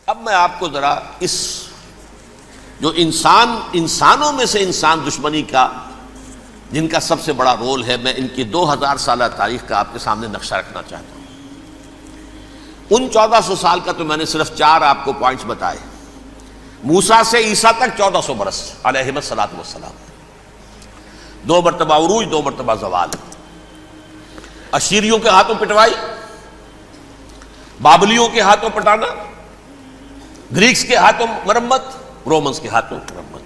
اب میں آپ کو ذرا اس جو انسانوں میں سے انسان دشمنی کا جن کا سب سے بڑا رول ہے، میں ان کی 2000 سالہ تاریخ کا آپ کے سامنے نقشہ رکھنا چاہتا ہوں۔ ان 1400 سال کا تو میں نے صرف 4 آپ کو پوائنٹس بتائے۔ موسیٰ سے عیسیٰ تک 1400 برس علیہ الصلوۃ والسلام، 2 مرتبہ عروج، 2 مرتبہ زوال، اشیریوں کے ہاتھوں پٹوائی، بابلیوں کے ہاتھوں پٹانا، گریکس کے ہاتھوں مرمت، رومنس کے ہاتھوں مرمت۔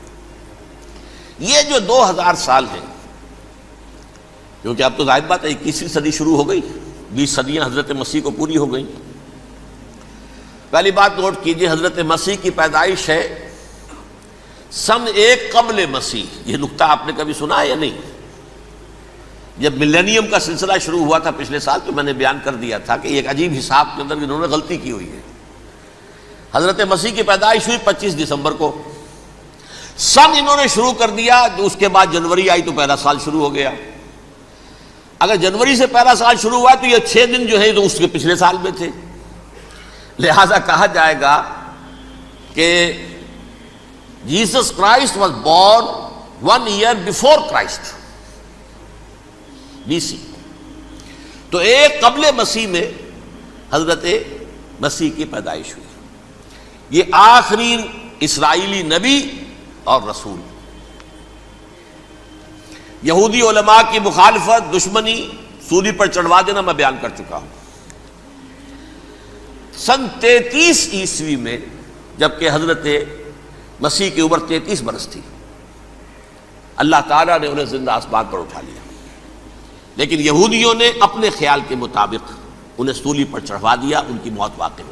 یہ جو 2000 سال ہیں، کیونکہ اب تو ظاہر بات ہے 21ویں صدی شروع ہو گئی، 20 صدیاں حضرت مسیح کو پوری ہو گئی۔ پہلی بات نوٹ کیجئے، حضرت مسیح کی پیدائش ہے سن 1 قبل مسیح۔ یہ نقطہ آپ نے کبھی سنا ہے یا نہیں؟ جب ملینیم کا سلسلہ شروع ہوا تھا پچھلے سال، تو میں نے بیان کر دیا تھا کہ ایک عجیب حساب کے اندر انہوں نے غلطی کی ہوئی ہے۔ حضرت مسیح کی پیدائش ہوئی 25 دسمبر کو، سن انہوں نے شروع کر دیا، اس کے بعد جنوری آئی تو پہلا سال شروع ہو گیا۔ اگر جنوری سے پہلا سال شروع ہوا تو یہ 6 دن جو ہے تو اس کے پچھلے سال میں تھے، لہذا کہا جائے گا کہ Jesus Christ was born 1 year before Christ, BC۔ تو 1 قبل مسیح میں حضرت مسیح کی پیدائش ہوئی۔ یہ آخری اسرائیلی نبی اور رسول۔ یہودی علماء کی مخالفت، دشمنی، سولی پر چڑھوا دینا میں بیان کر چکا ہوں۔ سن 33 عیسوی میں، جبکہ حضرت مسیح کی عمر 33 برس تھی، اللہ تعالیٰ نے انہیں زندہ آسمان پر اٹھا لیا، لیکن یہودیوں نے اپنے خیال کے مطابق انہیں سولی پر چڑھوا دیا، ان کی موت واقع ہو گئی۔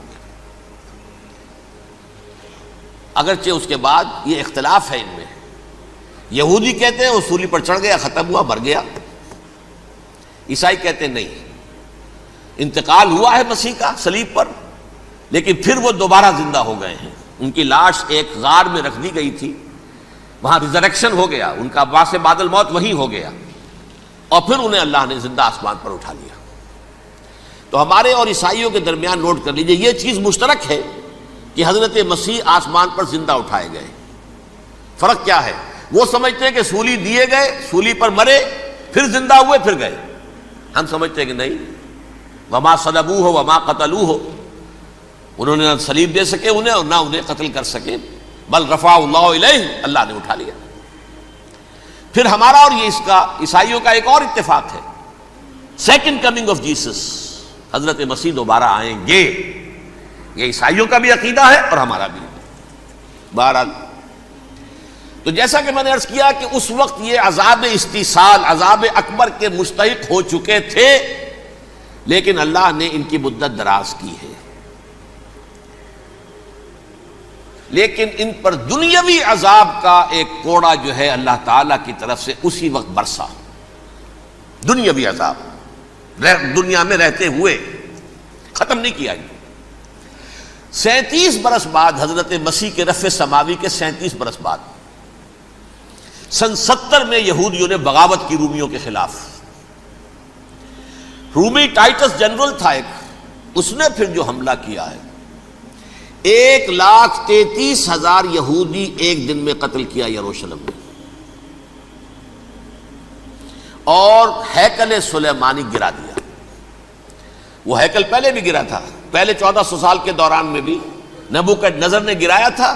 اگرچہ اس کے بعد یہ اختلاف ہے ان میں، یہودی کہتے ہیں وہ سولی پر چڑھ گیا، ختم ہوا، مر گیا، عیسائی کہتے ہیں نہیں، انتقال ہوا ہے مسیح کا صلیب پر، لیکن پھر وہ دوبارہ زندہ ہو گئے ہیں۔ ان کی لاش ایک غار میں رکھ دی گئی تھی، وہاں ریزریکشن ہو گیا، ان کا باعث بعد الموت وہیں ہو گیا، اور پھر انہیں اللہ نے زندہ آسمان پر اٹھا لیا۔ تو ہمارے اور عیسائیوں کے درمیان نوٹ کر لیجئے، یہ چیز مشترک ہے کہ حضرت مسیح آسمان پر زندہ اٹھائے گئے۔ فرق کیا ہے؟ وہ سمجھتے ہیں کہ سولی دیے گئے، سولی پر مرے، پھر زندہ ہوئے، پھر گئے۔ ہم سمجھتے ہیں کہ نہیں، وما صلبوہ وما قتلوہ، انہوں نے نہ صلیب دے سکے انہیں اور نہ انہیں قتل کر سکے، بل رفعہ اللہ الیہ، اللہ نے اٹھا لیا۔ پھر ہمارا اور یہ اس کا عیسائیوں کا ایک اور اتفاق ہے، سیکنڈ کمنگ آف جیسس، حضرت مسیح دوبارہ آئیں گے۔ یہ عیسائیوں کا بھی عقیدہ ہے اور ہمارا بھی۔ بہرحال تو جیسا کہ میں نے عرض کیا کہ اس وقت یہ عذاب استیصال، عذاب اکبر کے مستحق ہو چکے تھے، لیکن اللہ نے ان کی مدت دراز کی ہے، لیکن ان پر دنیاوی عذاب کا ایک کوڑا جو ہے اللہ تعالیٰ کی طرف سے اسی وقت برسا۔ دنیاوی عذاب دنیا میں رہتے ہوئے ختم نہیں کیا۔ 37 برس بعد، حضرت مسیح کے رفع سماوی کے 37 برس بعد، سن 70 میں یہودیوں نے بغاوت کی رومیوں کے خلاف۔ رومی ٹائٹس جنرل تھا ایک، اس نے پھر جو حملہ کیا ہے، 1,33,000 یہودی ایک دن میں قتل کیا یروشلم میں، اور ہیکل سلیمانی گرا دیا۔ وہ ہیکل پہلے بھی گرا تھا، پہلے 1400 سال کے دوران میں بھی نبوکڈنضر نے گرایا تھا،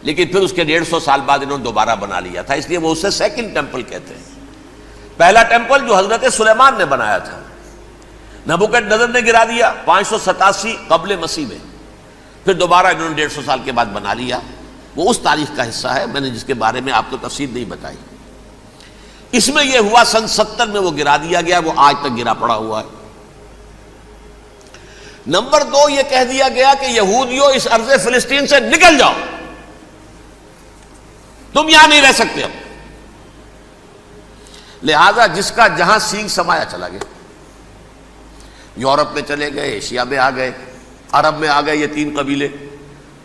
لیکن پھر اس کے 150 سال بعد انہوں نے دوبارہ بنا لیا تھا، اس لیے وہ اسے سیکنڈ ٹیمپل کہتے ہیں۔ پہلا ٹیمپل جو حضرت سلیمان نے بنایا تھا، نبوکڈنضر نے گرا دیا 587 قبل مسیح میں، پھر دوبارہ انہوں نے 150 سال کے بعد بنا لیا۔ وہ اس تاریخ کا حصہ ہے، میں نے جس کے بارے میں آپ کو تفصیل نہیں بتائی۔ اس میں یہ ہوا سن 70 میں وہ گرا دیا گیا، وہ آج تک گرا پڑا ہوا ہے۔ نمبر 2، یہ کہہ دیا گیا کہ یہودیوں اس ارض فلسطین سے نکل جاؤ، تم یہاں نہیں رہ سکتے اب۔ لہذا جس کا جہاں سینگ سمایا چلا گیا، یورپ میں چلے گئے، ایشیا میں آ گئے، عرب میں آ گئے، یہ 3 قبیلے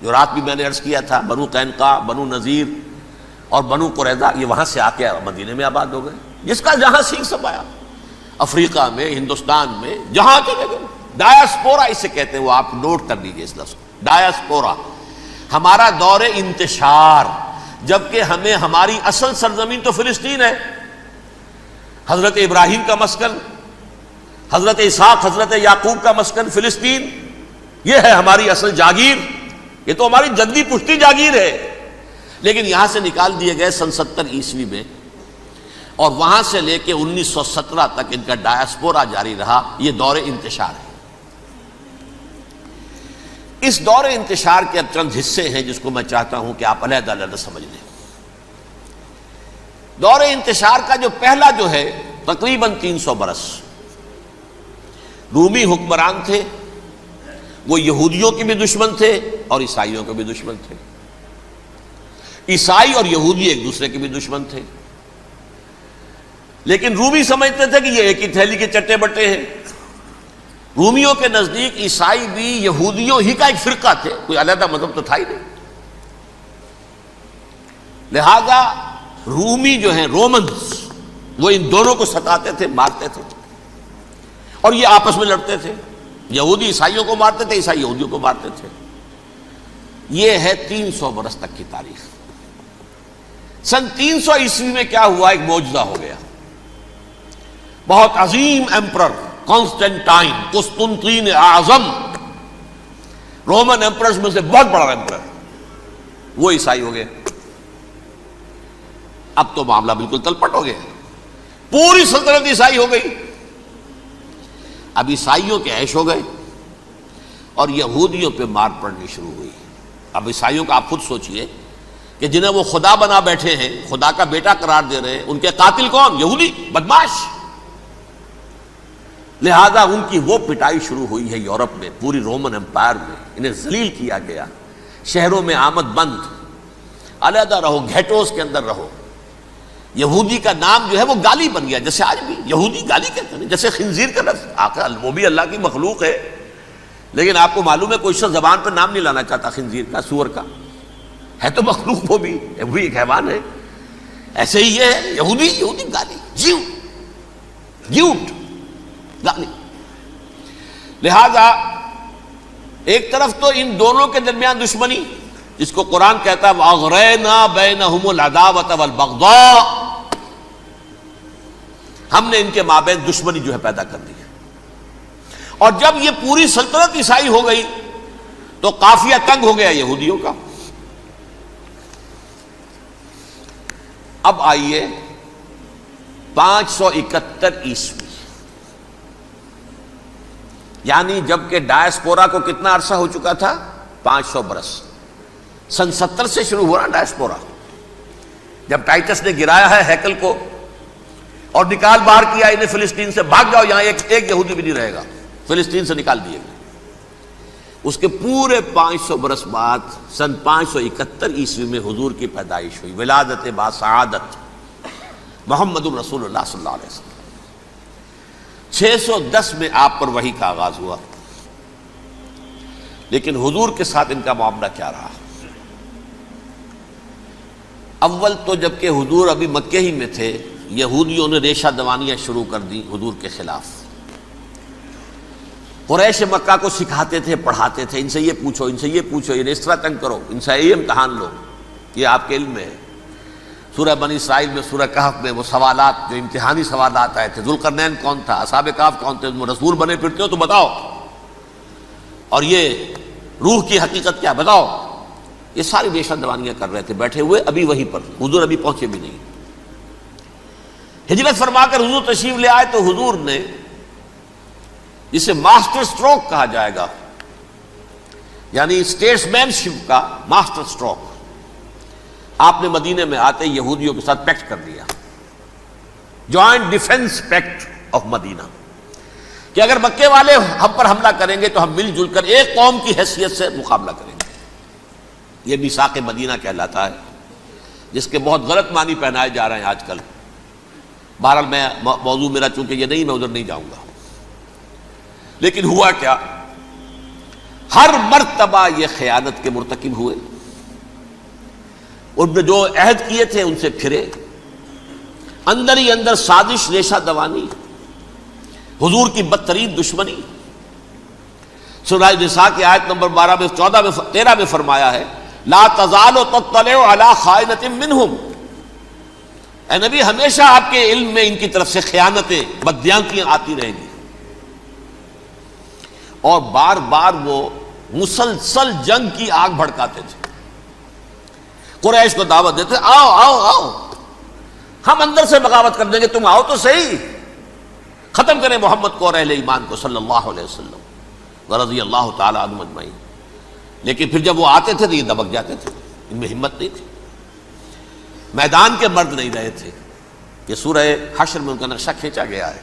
جو رات بھی میں نے عرض کیا تھا، بنو قینقاع، بنو نذیر اور بنو قریظہ، یہ وہاں سے آ کے مدینے میں آباد ہو گئے۔ جس کا جہاں سینگ سمایا، افریقہ میں، ہندوستان میں، جہاں چلے گئے، ڈایاسپورا اسے کہتے ہیں، وہ آپ نوٹ کر لیجیے اس لفظ کو، ڈایاسپورا، ہمارا دور انتشار، جبکہ ہمیں ہماری اصل سرزمین تو فلسطین ہے، حضرت ابراہیم کا مسکن، حضرت اسحاق حضرت یعقوب کا مسکن فلسطین، یہ ہے ہماری اصل جاگیر، یہ تو ہماری جدی پشتی جاگیر ہے، لیکن یہاں سے نکال دیے گئے سن 70 عیسوی میں، اور وہاں سے لے کے 1917 تک ان کا ڈائسپورا جاری رہا۔ یہ دور انتشار ہے۔ اس دور انتشار کے اب چند حصے ہیں جس کو میں چاہتا ہوں کہ آپ علیحدہ علیحدہ سمجھ لیں۔ دور انتشار کا جو پہلا جو ہے تقریباً 300 برس، رومی حکمران تھے، وہ یہودیوں کے بھی دشمن تھے اور عیسائیوں کے بھی دشمن تھے، عیسائی اور یہودی ایک دوسرے کے بھی دشمن تھے، لیکن رومی سمجھتے تھے کہ یہ ایک ہی تھیلی کے چٹے بٹے ہیں۔ رومیوں کے نزدیک عیسائی بھی یہودیوں ہی کا ایک فرقہ تھے، کوئی علیحدہ مذہب تو تھا ہی نہیں، لہذا رومی جو ہیں رومنز وہ ان دونوں کو ستاتے تھے، مارتے تھے، اور یہ آپس میں لڑتے تھے، یہودی عیسائیوں کو مارتے تھے، عیسائی یہودیوں کو مارتے تھے۔ یہ ہے 300 برس تک کی تاریخ۔ سن 300 عیسوی میں کیا ہوا؟ ایک معجزہ ہو گیا۔ بہت عظیم ایمپرر کانسٹینٹائن، قسطنطین اعظم، رومن ایمپررز میں سے بہت بڑا ایمپرر، وہ عیسائی ہو گئے۔ اب تو معاملہ بالکل تلپٹ ہو گیا، پوری سلطنت عیسائی ہو گئی۔ اب عیسائیوں کے عیش ہو گئے اور یہودیوں پہ مار پڑنی شروع ہوئی۔ اب عیسائیوں کا آپ خود سوچئے کہ جنہیں وہ خدا بنا بیٹھے ہیں، خدا کا بیٹا قرار دے رہے ہیں، ان کے قاتل کون؟ یہودی بدماش۔ لہذا ان کی وہ پٹائی شروع ہوئی ہے یورپ میں، پوری رومن امپائر میں، انہیں ذلیل کیا گیا، شہروں میں آمد بند، علیحدہ رہو، گھیٹوز کے اندر رہو۔ یہودی کا نام جو ہے وہ گالی بن گیا، جیسے آج بھی یہودی گالی کہتے ہیں، جیسے خنزیر کا لفظ آقا، وہ بھی اللہ کی مخلوق ہے، لیکن آپ کو معلوم ہے کوئی شخص زبان پہ نام نہیں لانا چاہتا خنزیر کا، سور کا، ہے تو مخلوق وہ بھی ایک حیوان ہے۔ ایسے ہی یہ ہے یہودی گالی، جیوٹ گالی۔ لہذا ایک طرف تو ان دونوں کے درمیان دشمنی، جس کو قرآن کہتا ہے وَأَغْرَيْنَا بَيْنَهُمُ الْعَدَاوَةَ وَالْبَغْضَاءَ، ہم نے ان کے مابین دشمنی جو ہے پیدا کر دی ہے۔ اور جب یہ پوری سلطنت عیسائی ہو گئی تو قافیہ تنگ ہو گیا یہودیوں کا۔ اب آئیے 571 عیسوی، یعنی جبکہ ڈائسپورا کو کتنا عرصہ ہو چکا تھا؟ 500 برس۔ سن 70 سے شروع ہوا ڈائسپورا، جب ٹائٹس نے گرایا ہے ہیکل کو اور نکال باہر کیا انہیں فلسطین سے، بھاگ جاؤ یہاں ایک یہودی بھی نہیں رہے گا، فلسطین سے نکال دیے گئے۔ اس کے پورے 500 برس بعد سن 571 عیسوی میں حضور کی پیدائش ہوئی، ولادت باسعادت محمد الرسول اللہ صلی اللہ علیہ وسلم۔ 610 میں آپ پر وحی کا آغاز ہوا، لیکن حضور کے ساتھ ان کا معاملہ کیا رہا؟ اول تو جبکہ حضور ابھی مکے ہی میں تھے، یہودیوں نے ریشہ دوانیاں شروع کر دی حضور کے خلاف۔ قریش مکہ کو سکھاتے تھے، پڑھاتے تھے، ان سے یہ پوچھو، ان سے یہ پوچھو، انہیں اس طرح تنگ کرو، ان سے یہ امتحان لو، یہ آپ کے علم میں ہے۔ سورہ بنی اسرائیل میں، سورہ کہف میں وہ سوالات جو امتحانی سوالات آئے تھے، ذوالقرنین کون تھا، اصحاب کہف کون تھے، تم رسول بنے پھرتے ہو تو بتاؤ، اور یہ روح کی حقیقت کیا بتاؤ، یہ ساری ریشہ دوانیاں کر رہے تھے بیٹھے ہوئے ابھی وہیں پر، حضور ابھی پہنچے بھی نہیں۔ ہجرت فرما کر حضور تشریف لے آئے تو حضور نے، جسے ماسٹر سٹروک کہا جائے گا، یعنی اسٹیٹس مین شپ کا ماسٹر سٹروک، آپ نے مدینے میں آتے یہودیوں کے ساتھ پیکٹ کر دیا، جوائنٹ ڈیفنس پیکٹ آف مدینہ، کہ اگر مکے والے ہم پر حملہ کریں گے تو ہم مل جل کر ایک قوم کی حیثیت سے مقابلہ کریں گے۔ یہ میثاق مدینہ کہلاتا ہے، جس کے بہت غلط معنی پہنائے جا رہے ہیں آج کل۔ بہرحال میں موضوع میرا چونکہ یہ نہیں، میں ادھر نہیں جاؤں گا، لیکن ہوا کیا؟ ہر مرتبہ یہ خیانت کے مرتکب ہوئے، ان نے جو عہد کیے تھے ان سے پھرے، اندر ہی اندر سازش، ریشہ دوانی، حضور کی بدترین دشمنی۔ سورہ نساء کی آیت نمبر 12 میں 14 میں 13 میں فرمایا ہے لا تزال تطلع علی خائنۃ منہم، اے نبی ہمیشہ آپ کے علم میں ان کی طرف سے خیانتیں، بددیانتیاں آتی رہیں گی. اور بار بار وہ مسلسل جنگ کی آگ بھڑکاتے تھے. قریش کو دعوت دیتے، آؤ آؤ آؤ ہم اندر سے بغاوت کر دیں گے، تم آؤ تو صحیح، ختم کریں محمد کو اور اہل ایمان کو صلی اللہ علیہ وسلم ورضی اللہ تعالی عنہم اجمعین. لیکن پھر جب وہ آتے تھے تو یہ دبک جاتے تھے، ان میں ہمت نہیں تھی، میدان کے مرد نہیں رہے تھے. یہ سورہ حشر میں ان کا نقشہ کھینچا گیا ہے.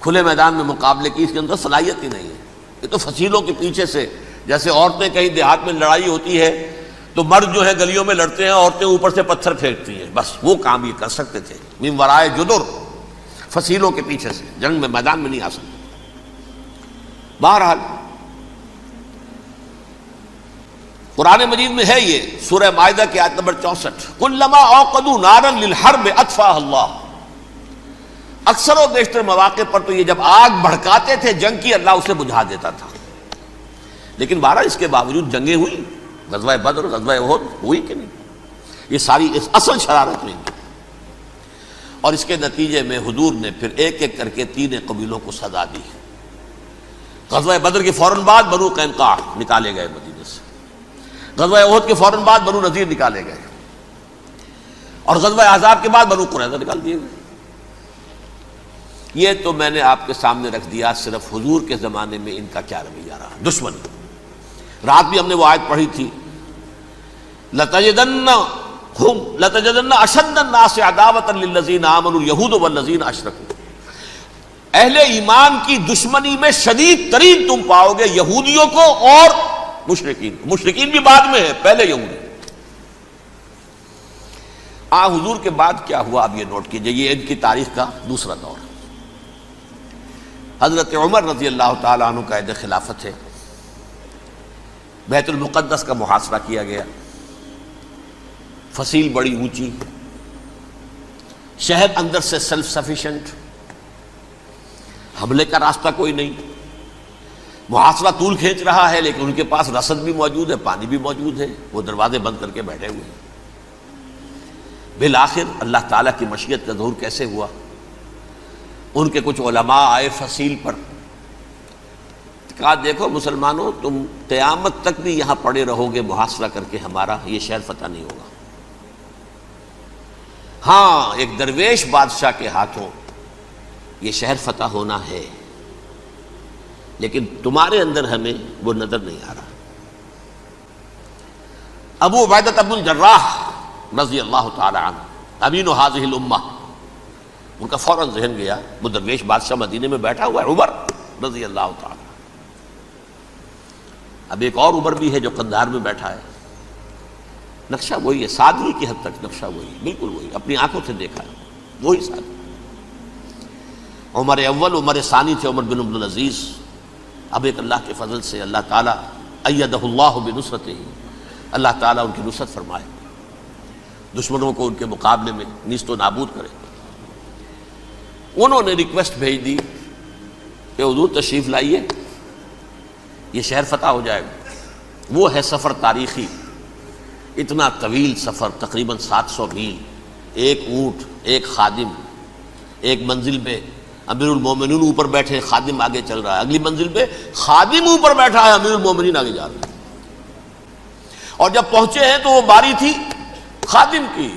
کھلے میدان میں مقابلے کی اس کے اندر صلاحیت ہی نہیں ہے. یہ تو فصیلوں کے پیچھے سے، جیسے عورتیں کہیں دیہات میں لڑائی ہوتی ہے تو مرد جو ہے گلیوں میں لڑتے ہیں، عورتیں اوپر سے پتھر پھینکتی ہیں، بس وہ کام یہ کر سکتے تھے. من ورائے جدر، فصیلوں کے پیچھے سے، جنگ میں میدان میں نہیں آ سکتے. بہرحال قرآن مجید میں ہے یہ سورہ مائدہ کی آیت نمبر 64، کلما اوقدوا نارا للحرب اطفاها اللہ. اکثر و بیشتر مواقع پر تو یہ جب آگ بھڑکاتے تھے جنگ کی، اللہ اسے بجھا دیتا تھا. لیکن بہرحال اس کے باوجود جنگیں ہوئی، غزوہ بدر، غزوہ احد ہوئی کہ نہیں؟ یہ ساری اس اصل شرارت ہوئی. اور اس کے نتیجے میں حضور نے پھر ایک ایک کر کے 3 قبیلوں کو سزا دی. غزوہ بدر کے فوراً بعد بنو قینقاع نکالے گئے مدینے سے، غزوہ احد کے فوراً بعد بنو نذیر نکالے گئے، اور غزوہ احزاب کے بعد بنو قریظہ نکال دیے گئے. یہ تو میں نے آپ کے سامنے رکھ دیا صرف حضور کے زمانے میں ان کا کیا رویہ رہا. دشمن، رات بھی ہم نے وہ آیت پڑھی تھی، لَتَجِدَنَّ أَشَدَّ النَّاسِ عَدَاوَةً لِلَّذِينَ آمَنُوا الْيَهُودُ وَالَّذِينَ أَشْرَكُوا. اہل ایمان کی دشمنی میں شدید ترین تم پاؤ گے یہودیوں کو اور مشرکین کو. مشرکین بھی بعد میں ہے، پہلے یہودی. حضور کے بعد کیا ہوا اب یہ نوٹ کیجئے، یہ ان کی تاریخ کا دوسرا دور. حضرت عمر رضی اللہ تعالیٰ عنہ کا عہد خلافت ہے. بیت المقدس کا محاصرہ کیا گیا، فصیل بڑی اونچی، شہر اندر سے سیلف سفیشینٹ، حملے کا راستہ کوئی نہیں. محاصرہ طول کھینچ رہا ہے لیکن ان کے پاس رسد بھی موجود ہے، پانی بھی موجود ہے، وہ دروازے بند کر کے بیٹھے ہوئے ہیں. بالآخر اللہ تعالیٰ کی مشیت کا ظہور کیسے ہوا؟ ان کے کچھ علماء آئے فصیل پر، کہا دیکھو مسلمانوں، تم قیامت تک بھی یہاں پڑے رہو گے محاصرہ کر کے، ہمارا یہ شہر فتح نہیں ہوگا. ہاں ایک درویش بادشاہ کے ہاتھوں یہ شہر فتح ہونا ہے، لیکن تمہارے اندر ہمیں وہ نظر نہیں آ رہا. ابو عبیدہ بن الجراح رضی اللہ تعالی عنہ، امین هذه الامہ، ان کا فوراً ذہن گیا وہ درویش بادشاہ مدینے میں بیٹھا ہوا ہے عمر رضی اللہ تعالی. اب ایک اور عمر بھی ہے جو قندھار میں بیٹھا ہے. نقشہ وہی ہے، سادگی کی حد تک نقشہ وہی، بالکل وہی، اپنی آنکھوں سے دیکھا ہے وہی سادگی. عمر اول، عمر ثانی تھے عمر بن عبد العزیز. اب ایک اللہ کے فضل سے اللہ تعالیٰ ایدہ اللہ بنصرتہ، اللہ تعالیٰ ان کی نصرت فرمائے، دشمنوں کو ان کے مقابلے میں نیست و نابود کرے. انہوں نے ریکویسٹ بھیج دی کہ حضور تشریف لائیے، یہ شہر فتح ہو جائے گا. وہ ہے سفر تاریخی، اتنا طویل سفر، تقریباً 700 میل، ایک اونٹ، ایک خادم، ایک منزل پہ امیر المومنین اوپر بیٹھے، خادم آگے چل رہا ہے، اگلی منزل پہ خادم اوپر بیٹھا ہے، امیر المومنین آگے جا رہے ہیں. اور جب پہنچے ہیں تو وہ باری تھی خادم کی.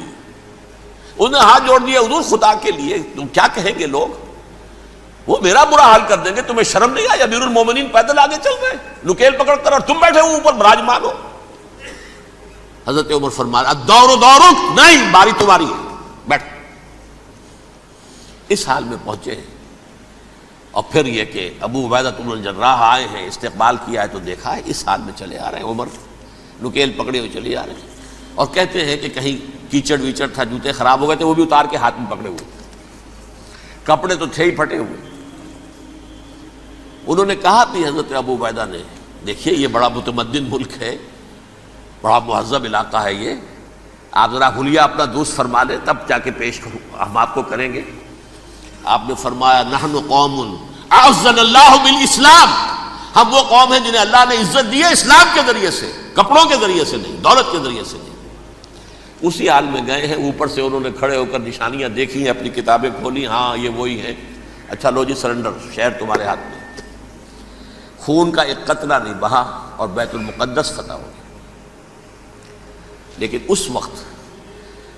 انہوں نے ہاتھ جوڑ دیا، حضور خدا کے لیے تم کیا کہیں گے لوگ، وہ میرا برا حال کر دیں گے، تمہیں شرم نہیں آئی؟ امیر المومنین پیدل آگے چل رہے ہیں نکیل پکڑ کر، اور تم بیٹھے ہو اوپر براجمان ہو. حضرت عمر فرمایا الدور دورک، نہیں باری تمہاری ہے، بیٹھ. اس حال میں پہنچے ہیں. اور پھر یہ کہ ابو عبیدہ بن الجراح آئے ہیں، استقبال کیا ہے تو دیکھا ہے اس حال میں چلے آ رہے ہیں. عمر نکیل پکڑے ہوئے چلے آ رہے ہیں، اور کہتے ہیں کہ کہیں کیچڑ ویچڑ تھا، جوتے خراب ہو گئے تھے، وہ بھی اتار کے ہاتھ میں پکڑے ہوئے، کپڑے تو تھے ہی پھٹے ہوئے. انہوں نے کہا بھی حضرت ابو عبیدہ نے، دیکھیے یہ بڑا متمدن ملک ہے، بڑا مہذب علاقہ ہے یہ، آپ ذرا حلیہ اپنا دوست فرما لیں تب جا کے پیش ہم آپ کو کریں گے. آپ نے فرمایا نحن قوم اعزنا اللہ بالاسلام، ہم وہ قوم ہیں جنہیں اللہ نے عزت دی ہے اسلام کے ذریعے سے، کپڑوں کے ذریعے سے نہیں، دولت کے ذریعے سے نہیں۔ اسی حال میں گئے ہیں، اوپر سے انہوں نے کھڑے ہو کر نشانیاں دیکھی ہیں، اپنی کتابیں کھولی، ہاں یہ وہی ہیں، اچھا لو جی سرنڈر، شہر تمہارے ہاتھ میں۔ خون کا ایک قطرہ نہیں بہا اور بیت المقدس فتح ہو گیا۔ لیکن اس وقت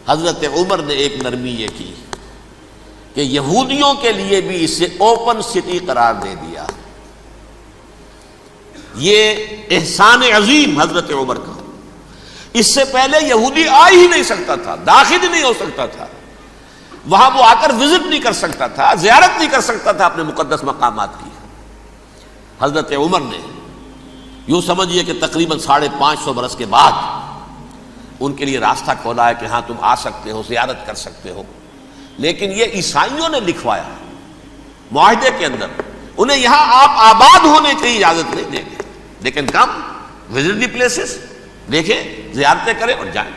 حضرت عمر نے ایک نرمی یہ کی کہ یہودیوں کے لیے بھی اسے اوپن سٹی قرار دے دیا۔ یہ احسان عظیم حضرت عمر کا، اس سے پہلے یہودی آ ہی نہیں سکتا تھا، داخل ہی نہیں ہو سکتا تھا، وہاں وہ آ کر وزٹ نہیں کر سکتا تھا، زیارت نہیں کر سکتا تھا اپنے مقدس مقامات کی۔ حضرت عمر نے یوں سمجھیے کہ تقریباً 550 برس کے بعد ان کے لیے راستہ کھولا ہے کہ ہاں تم آ سکتے ہو، زیارت کر سکتے ہو۔ لیکن یہ عیسائیوں نے لکھوایا معاہدے کے اندر، انہیں یہاں آپ آباد ہونے کی اجازت نہیں دیں گے، لیکن کم وزٹ دی پلیسز، دیکھیں زیارتیں کریں اور جائیں۔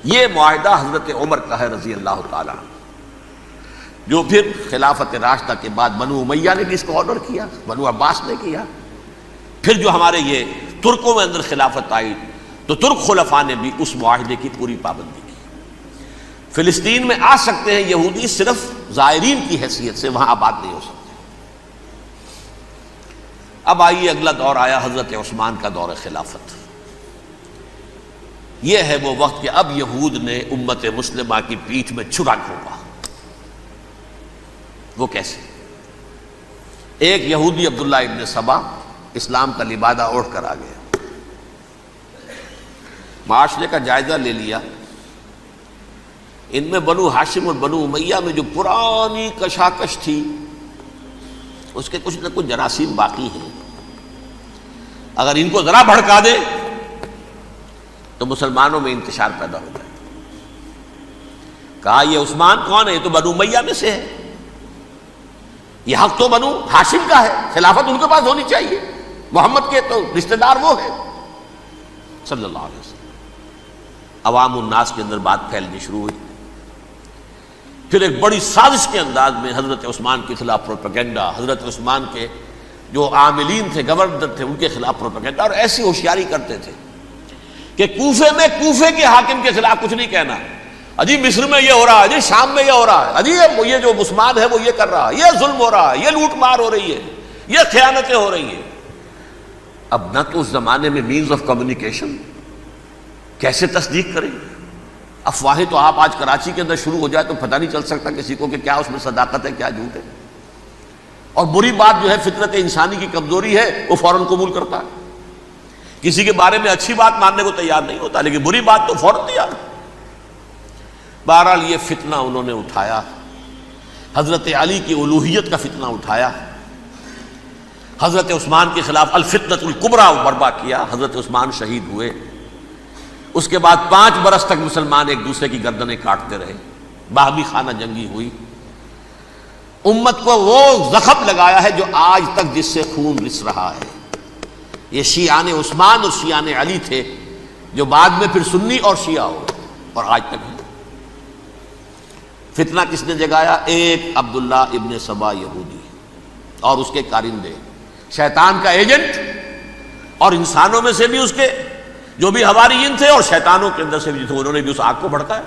یہ معاہدہ حضرت عمر کا ہے رضی اللہ تعالیٰ، جو پھر خلافت راشدہ کے بعد بنو امیہ نے بھی اس کو آرڈر کیا، بنو عباس نے کیا، پھر جو ہمارے یہ ترکوں میں اندر خلافت آئی تو ترک خلفاء نے بھی اس معاہدے کی پوری پابندی کی۔ فلسطین میں آ سکتے ہیں یہودی صرف زائرین کی حیثیت سے، وہاں آباد نہیں ہو سکتے۔ اب آئیے اگلا دور آیا حضرت عثمان کا دور خلافت۔ یہ ہے وہ وقت کہ اب یہود نے امت مسلمہ کی پیٹھ میں چھرا گھونپا۔ وہ کیسے؟ ایک یہودی عبداللہ ابن سبا اسلام کا لبادہ اوڑھ کر آ گیا، معاشرے کا جائزہ لے لیا، ان میں بنو ہاشم اور بنو امیہ میں جو پرانی کشاکش تھی اس کے کچھ نہ کچھ جراثیم باقی ہیں، اگر ان کو ذرا بھڑکا دے تو مسلمانوں میں انتشار پیدا ہو جائے۔ کہا یہ عثمان کون ہے؟ یہ تو بنو امیہ میں سے ہے، یہ حق تو بنو ہاشم کا ہے، خلافت ان کے پاس ہونی چاہیے، محمد کے تو رشتہ دار وہ ہے صلی اللہ علیہ وسلم۔ عوام الناس کے اندر بات پھیلنی شروع ہوئی، پھر ایک بڑی سازش کے انداز میں حضرت عثمان کے خلاف پروپیگنڈا، حضرت عثمان کے جو عاملین تھے، گورنر تھے، ان کے خلاف پروپیگنڈا، اور ایسی ہوشیاری کرتے تھے کہ کوفے میں کوفے کے حاکم کے خلاف کچھ نہیں کہنا، اجی مصر میں یہ ہو رہا ہے، اجی شام میں یہ ہو رہا ہے، اجی یہ جو عثمان ہے وہ یہ کر رہا ہے، یہ ظلم ہو رہا ہے، یہ لوٹ مار ہو رہی ہے، یہ خیانتیں ہو رہی ہیں۔ اب نہ تو اس زمانے میں مینز آف کمیونیکیشن، کیسے تصدیق کریں؟ افواہیں تو آپ آج کراچی کے اندر شروع ہو جائے تو پتہ نہیں چل سکتا کسی کو کہ کیا اس میں صداقت ہے کیا جھوٹ ہے، اور بری بات جو ہے فطرت انسانی کی کمزوری ہے وہ فوراً قبول کرتا ہے، کسی کے بارے میں اچھی بات ماننے کو تیار نہیں ہوتا لیکن بری بات تو فوراً تیار۔ بہرحال یہ فتنہ انہوں نے اٹھایا، حضرت علی کی الوہیت کا فتنہ اٹھایا، حضرت عثمان کے خلاف الفتنۃ الکبریٰ برپا کیا، حضرت عثمان شہید ہوئے۔ اس کے بعد 5 برس تک مسلمان ایک دوسرے کی گردنیں کاٹتے رہے، باہمی خانہ جنگی ہوئی، امت کو وہ زخم لگایا ہے جو آج تک جس سے خون رس رہا ہے۔ یہ شیعان عثمان اور شیعان علی تھے جو بعد میں پھر سنی اور شیعہ ہو اور آج تک ہے۔ فتنہ کس نے جگایا؟ ایک عبداللہ ابن سبا یہودی اور اس کے کارندے، شیطان کا ایجنٹ، اور انسانوں میں سے بھی اس کے جو بھی حواریین تھے اور شیطانوں کے اندر سے بھی تھے، انہوں نے بھی اس آگ کو بھڑکایا۔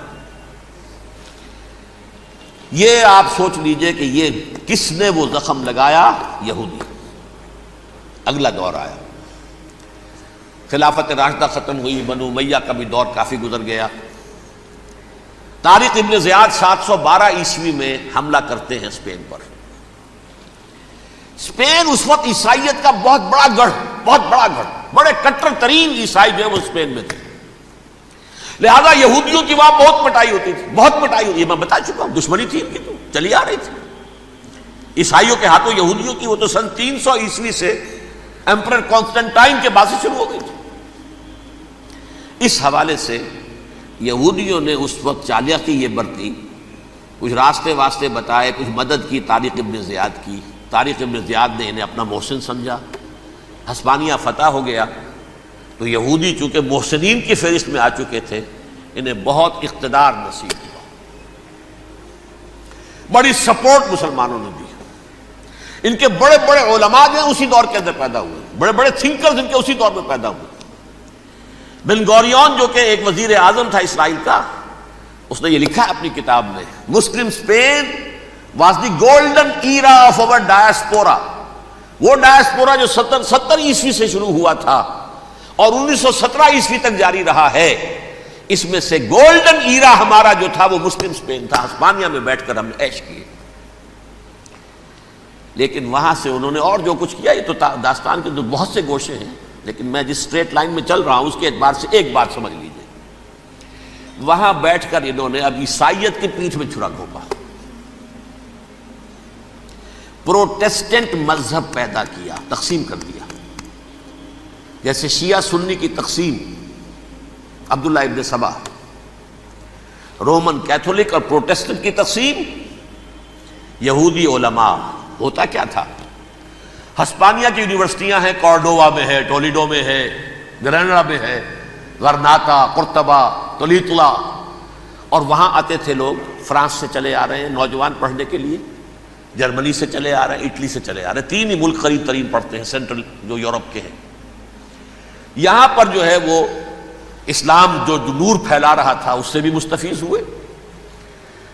یہ آپ سوچ لیجئے کہ یہ کس نے وہ زخم لگایا؟ یہودی۔ اگلا دور آیا، خلافت راشدہ ختم ہوئی، بنو امیہ کا بھی دور کافی گزر گیا۔ طارق ابن زیاد 712 عیسوی میں حملہ کرتے ہیں اسپین پر۔ اسپین اس وقت عیسائیت کا بہت بڑا گڑھ، بڑے کٹر ترین عیسائی جو ہے وہ اسپین میں تھے، لہذا یہودیوں کی وہاں بہت پٹائی ہوتی تھی، بہت پٹائی ہوتی ہے، میں بتا چکا ہوں، دشمنی تھی ان کی تو چلی آ رہی تھی عیسائیوں کے ہاتھوں یہودیوں کی، وہ تو سن 300 عیسوی سے ایمپرر کانسٹنٹائن کے بعد سے شروع ہو گئی تھی۔ اس حوالے سے یہودیوں نے اس وقت چالاکی یہ برتی، کچھ راستے واسطے بتائے، کچھ مدد کی طارق ابن زیاد کی۔ طارق ابن زیاد نے انہیں اپنا محسن سمجھا، ہسپانیہ فتح ہو گیا تو یہودی چونکہ محسنین کی فہرست میں آ چکے تھے، انہیں بہت اقتدار نصیب ہوا، بڑی سپورٹ مسلمانوں نے دی۔ ان کے بڑے بڑے علماء جو ہیں اسی دور کے اندر پیدا ہوئے، بڑے بڑے تھنکرز ان کے اسی دور میں پیدا ہوئے۔ بن گوریون جو کہ ایک وزیر اعظم تھا اسرائیل کا، اس نے یہ لکھا ہے اپنی کتاب میں، Muslim Spain was the golden era of our diaspora. وہ ڈائسپورا جو 70 عیسوی سے شروع ہوا تھا اور 1917 عیسوی تک جاری رہا ہے، اس میں سے گولڈن ایرا ہمارا جو تھا وہ مسلم اسپین تھا۔ ہسپانیہ میں بیٹھ کر ہم نے عیش کیے، لیکن وہاں سے انہوں نے اور جو کچھ کیا، یہ تو داستان کے بہت سے گوشے ہیں، لیکن میں جس اسٹریٹ لائن میں چل رہا ہوں اس کے اعتبار سے ایک بات سمجھ لیجیے، وہاں بیٹھ کر انہوں نے اب عیسائیت کی پیٹھ میں چھرا گھونپا، پروٹیسٹنٹ مذہب پیدا کیا، تقسیم کر دیا، جیسے شیعہ سنی کی تقسیم، عبداللہ ابن سبا، رومن کیتھولک اور پروٹیسٹنٹ کی تقسیم، یہودی علماء۔ ہوتا کیا تھا، ہسپانیہ کی یونیورسٹیاں ہیں، کارڈووا میں ہے، ٹولیڈو میں ہے، گریناڈا میں ہے، غرناطہ، قرطبہ، تولیتلا، اور وہاں آتے تھے لوگ، فرانس سے چلے آ رہے ہیں نوجوان پڑھنے کے لیے، جرمنی سے چلے آ رہے ہیں، اٹلی سے چلے آ رہے ہیں، تین ہی ملک قریب ترین پڑھتے ہیں سینٹرل جو یورپ کے ہیں۔ یہاں پر جو ہے وہ اسلام جو نور پھیلا رہا تھا اس سے بھی مستفیض ہوئے،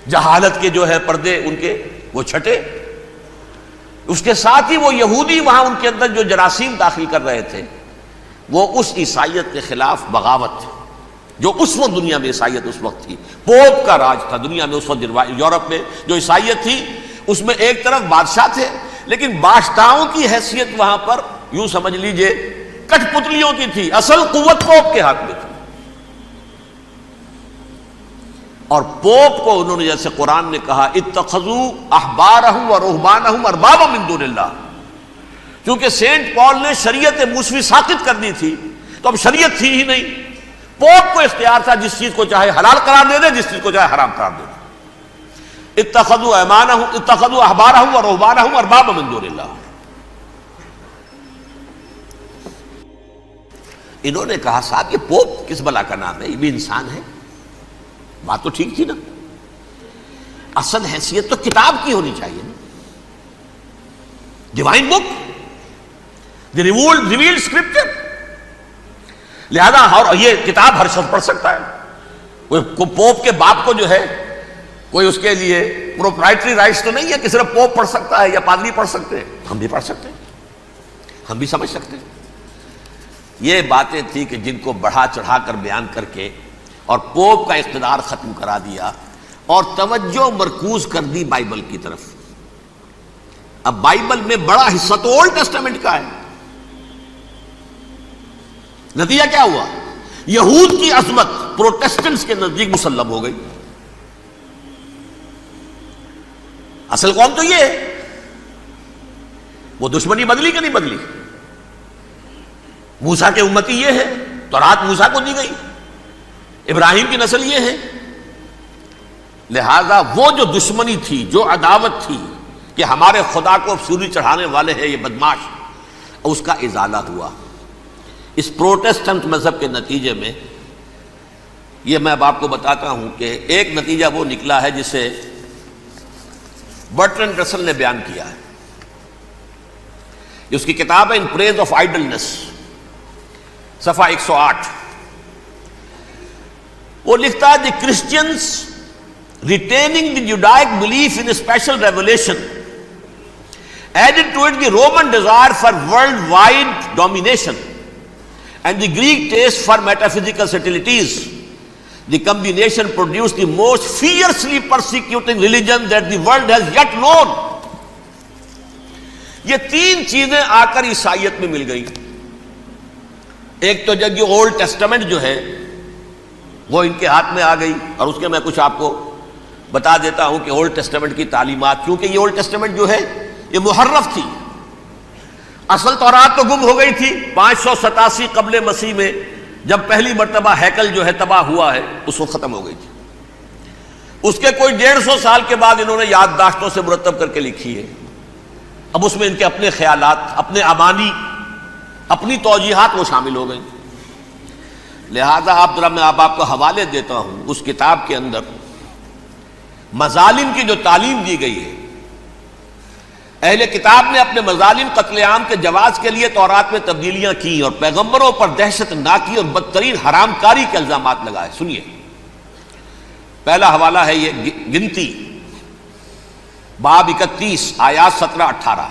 جہالت کے جو ہے پردے ان کے وہ چھٹے، اس کے ساتھ ہی وہ یہودی وہاں ان کے اندر جو جراثیم داخل کر رہے تھے وہ اس عیسائیت کے خلاف بغاوت تھی، جو اس وقت دنیا میں عیسائیت اس وقت تھی، پوپ کا راج تھا دنیا میں اس وقت۔ یورپ میں جو عیسائیت تھی اس میں ایک طرف بادشاہ تھے، لیکن بادشاہوں کی حیثیت وہاں پر یوں سمجھ لیجئے کٹ پتلیوں کی تھی، اصل قوت پوپ کے ہاتھ میں تھی۔ اور پوپ کو انہوں نے جیسے قرآن نے کہا اتخذوا احبارهم ورهبانهم اربابا من دون اللہ، کیونکہ سینٹ پال نے شریعت موسوی ساقط کر دی تھی تو اب شریعت تھی ہی نہیں، پوپ کو اختیار تھا جس چیز کو چاہے حلال قرار دے دے، جس چیز کو چاہے حرام قرار دے دے۔ اتخذوا احبارهم ورهبانهم اربابا من دون اللہ۔ انہوں نے کہا صاحب یہ پوپ کس بلا کا نام ہے، یہ بھی انسان ہے، بات تو ٹھیک تھی نا، اصل حیثیت تو کتاب کی ہونی چاہیے نا، ڈیوائن بک، دی ریویلڈ اسکرپچر، لہذا اور یہ کتاب ہر شخص پڑھ سکتا ہے، کوئی پوپ کے باپ کو جو ہے کوئی اس کے لیے پروپرائٹری رائٹس تو نہیں ہے کہ صرف پوپ پڑھ سکتا ہے یا پادری پڑھ سکتے ہیں، ہم بھی پڑھ سکتے ہیں، ہم بھی سمجھ سکتے ہیں۔ یہ باتیں تھی کہ جن کو بڑھا چڑھا کر بیان کر کے اور پوپ کا اقتدار ختم کرا دیا اور توجہ مرکوز کر دی بائبل کی طرف۔ اب بائبل میں بڑا حصہ تو اولڈ ٹیسٹامنٹ کا ہے، نتیجہ کیا ہوا، یہود کی عظمت پروٹیسٹنٹس کے نزدیک مسلم ہو گئی۔ اصل قوم تو یہ ہے، وہ دشمنی بدلی کہ نہیں بدلی، موسیٰ کے امتی یہ ہے، تورات موسیٰ کو دی گئی، ابراہیم کی نسل یہ ہے، لہذا وہ جو دشمنی تھی، جو عداوت تھی کہ ہمارے خدا کو سولی چڑھانے والے ہیں یہ بدماش، اس کا ازالہ ہوا اس پروٹیسٹنٹ مذہب کے نتیجے میں۔ یہ میں اب آپ کو بتاتا ہوں کہ ایک نتیجہ وہ نکلا ہے جسے برٹرنڈ رسل نے بیان کیا ہے، اس کی کتاب ہے ان پریز آف آئیڈلنس، صفحہ 108۔ وہ لکھتا ہے the Christians retaining the Judaic belief in special revelation added to it the Roman desire for worldwide domination and the Greek taste for metaphysical subtleties. The combination produce the most fiercely persecuting religion that the world has yet known. یہ تین چیزیں آ کر عیسائیت میں مل گئی۔ ایک تو جب یہ اولڈ ٹیسٹامنٹ جو ہے وہ ان کے ہاتھ میں آ گئی، اور اس کے میں کچھ آپ کو بتا دیتا ہوں کہ اولڈ ٹیسٹامنٹ کی تعلیمات، کیونکہ یہ اولڈ ٹیسٹامنٹ جو ہے یہ محرف تھی، اصل تورات تو گم ہو گئی تھی 587 قبل مسیح میں، جب پہلی مرتبہ ہیکل جو ہے تباہ ہوا ہے اس وقت ختم ہو گئی تھی۔ اس کے کوئی 150 سال کے بعد انہوں نے یادداشتوں سے مرتب کر کے لکھی ہے، اب اس میں ان کے اپنے خیالات، اپنے امانی، اپنی توجیحات وہ شامل ہو گئی۔ لہذا میں آپ کو حوالے دیتا ہوں، اس کتاب کے اندر مظالم کی جو تعلیم دی گئی ہے، اہل کتاب نے اپنے مظالم قتل عام کے جواز کے لیے تورات میں تبدیلیاں کی اور پیغمبروں پر دہشت ناکی اور بدترین حرام کاری کے الزامات لگائے. سنیے، پہلا حوالہ ہے یہ گنتی باب 31 آیات 17-18.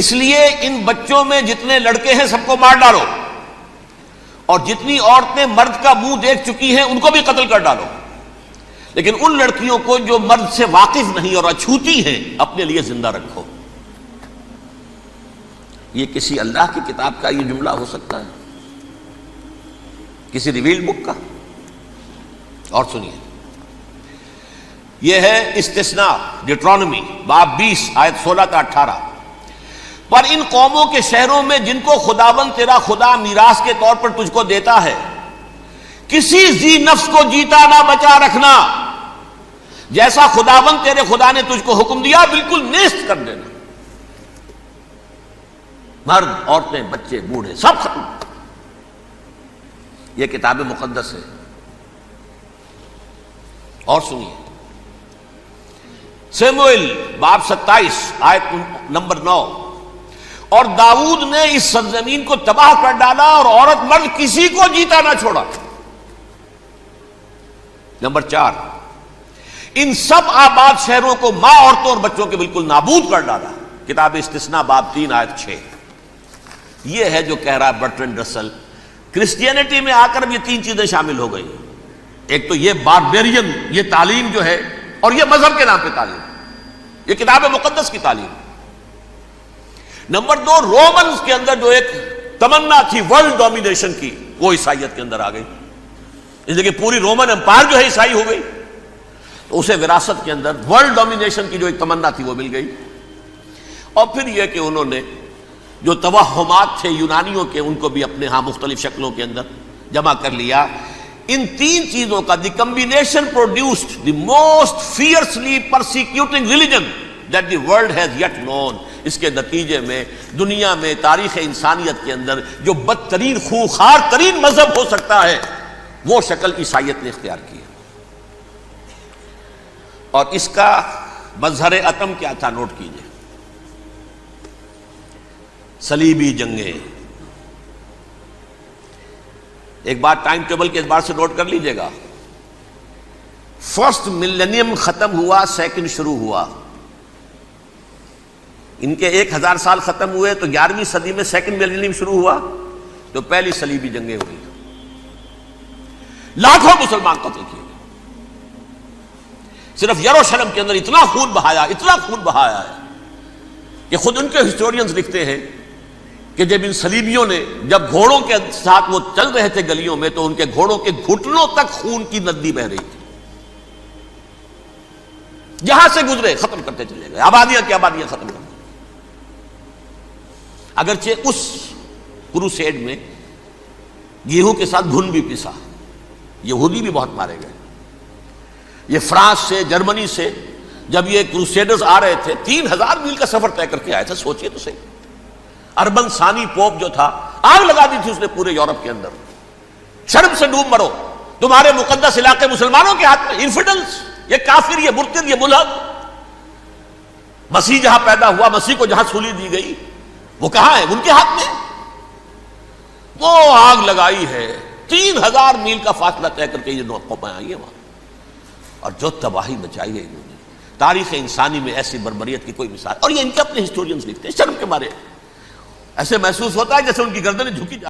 اس لیے ان بچوں میں جتنے لڑکے ہیں سب کو مار ڈالو، اور جتنی عورتیں مرد کا منہ دیکھ چکی ہیں ان کو بھی قتل کر ڈالو، لیکن ان لڑکیوں کو جو مرد سے واقف نہیں اور اچھوتی ہیں اپنے لیے زندہ رکھو. یہ کسی اللہ کی کتاب کا یہ جملہ ہو سکتا ہے؟ کسی ریویلڈ بک کا؟ اور سنیے، یہ ہے استثناء ڈیٹرانومی باب 20 آیت 16-18. پر ان قوموں کے شہروں میں جن کو خداوند تیرا خدا میراث کے طور پر تجھ کو دیتا ہے، کسی ذی نفس کو جیتا نہ بچا رکھنا، جیسا خداوند تیرے خدا نے تجھ کو حکم دیا بالکل نیست کر دینا. مرد، عورتیں، بچے، بوڑھے سب ختم. یہ کتاب مقدس ہے. اور سنیے، سموئیل باب 27 آیت نمبر 9. اور داؤد نے اس سرزمین کو تباہ کر ڈالا اور عورت مرد کسی کو جیتا نہ چھوڑا. نمبر 4، ان سب آباد شہروں کو ماں، عورتوں اور بچوں کے بالکل نابود کر ڈالا. کتاب استثناء باب 3 آیت 6. یہ ہے جو کہہ رہا ہے برٹرینڈ رسل، کرسچینٹی میں آ کر اب یہ تین چیزیں شامل ہو گئی. ایک تو یہ باربیرین یہ تعلیم جو ہے، اور یہ مذہب کے نام پہ تعلیم، یہ کتاب مقدس کی تعلیم. نمبر 2، رومنز کے اندر جو ایک تمنا تھی ورلڈ ڈومینیشن کی، وہ عیسائیت کے اندر آ گئی. اس لیے کہ پوری رومن امپائر جو ہے عیسائی ہو گئی، تو اسے وراثت کے اندر ورلڈ ڈومینیشن کی جو ایک تمنا تھی وہ مل گئی. اور پھر یہ کہ انہوں نے جو توہمات تھے یونانیوں کے، ان کو بھی اپنے ہاں مختلف شکلوں کے اندر جمع کر لیا. ان تین چیزوں کا the combination produced the most fiercely persecuting religion that the world has yet known. اس کے نتیجے میں دنیا میں تاریخ انسانیت کے اندر جو بدترین خوخار ترین مذہب ہو سکتا ہے وہ شکل عیسائیت نے اختیار کی. اور اس کا مظہر عتم کیا تھا؟ نوٹ کیجئے، صلیبی جنگیں. ایک بات ٹائم ٹیبل کے اعتبار سے نوٹ کر لیجئے گا. فرسٹ ملینیم ختم ہوا، سیکنڈ شروع ہوا. ان کے 1000 سال ختم ہوئے تو 11ویں صدی میں سیکنڈ ملینیم شروع ہوا، تو پہلی صلیبی جنگیں ہوئی. لاکھوں مسلمان قتل کیے. صرف یروشلم کے اندر اتنا خون بہایا ہے کہ خود ان کے ہسٹورینز لکھتے ہیں کہ جب ان صلیبیوں نے جب گھوڑوں کے ساتھ وہ چل رہے تھے گلیوں میں، تو ان کے گھوڑوں کے گھٹنوں تک خون کی ندی بہ رہی تھی. جہاں سے گزرے ختم کرتے چلے گئے، آبادیاں کی آبادیاں ختم کر دی. اگرچہ اس کروسیڈ میں گیہوں کے ساتھ گھن بھی پسا، یہودی بھی بہت مارے گئے. یہ فرانس سے، جرمنی سے جب یہ کروسیڈرز آ رہے تھے، 3000 میل کا سفر طے کر کے آئے تھے. سوچئے تو صحیح. اربن ثانی پوپ جو تھا، آگ لگا دی تھی اس نے پورے یورپ کے اندر. شرم سے ڈوب مرو، تمہارے مقدس علاقے مسلمانوں کے ہاتھ میں. انفیڈلز، یہ کافر، یہ مرتد، یہ ملحد. مسیح جہاں پیدا ہوا، مسیح کو جہاں سولی دی گئی، وہ کہاں ہے؟ ان کے ہاتھ میں. وہ آگ لگائی ہے، 3000 میل کا فاصلہ طے کر کے یہ قومیں آئی ہیں وہاں. اور جو تباہی مچائی ہے انہوں نے، تاریخ انسانی میں ایسی بربریت کی کوئی مثال. اور یہ ان کے اپنے ہسٹورینز لکھتے ہیں. شرم کے مارے ایسے محسوس ہوتا ہے جیسے ان کی گردنیں جھکی جا